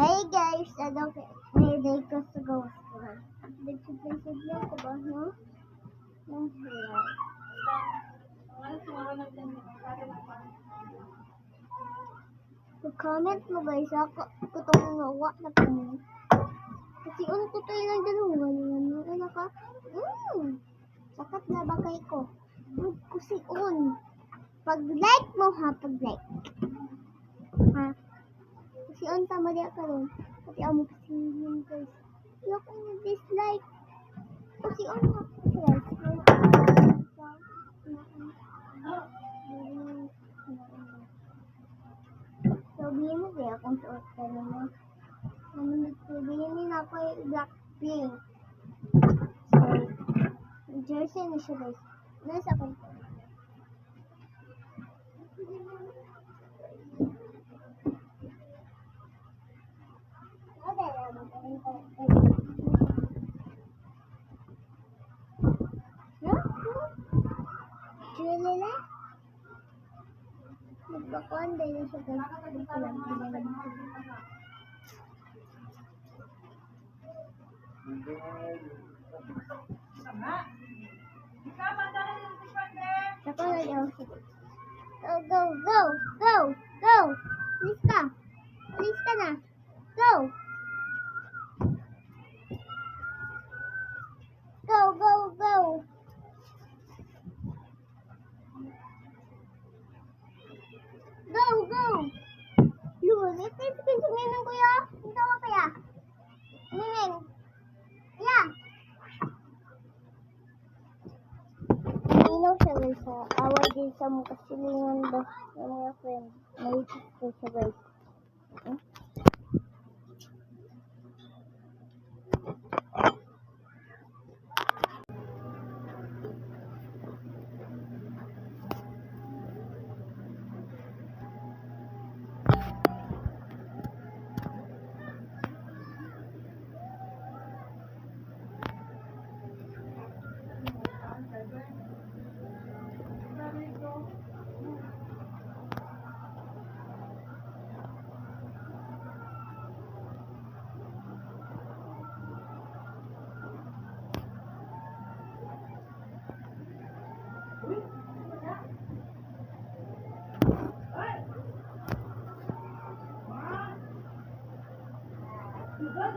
Hey guys, may day ko sa gawas ko na. Nagsipisig lang ko ba, no? Yung sila. Comment mo guys, ako itong nawa na kami. Kasi ko tayo ng dalungan. Ano ka? Sakat na bagay ko. Kasi pag-like mo ha, pag-like. Ha? Kasi tama dia ka rin. Kasi mo kasi yun guys. Hindi ako dislike. Kasi nga guys. Sabihin mo kaya kung suot ka naman. Sabihin din ako yung Blackpink. So, jersey na siya guys. Nasa akong Chulila? Nagbakuan din na siya guys. Ako na daw siya. Go! Alis ka! Alis ka na! Go! Go! Lulit, ito ng kuya. Ito ka kaya. Miming. Yeah. Minaw siya guys sa away din sa mga kasilingan ba ng mga friend. Naipit ko siya guys. Good,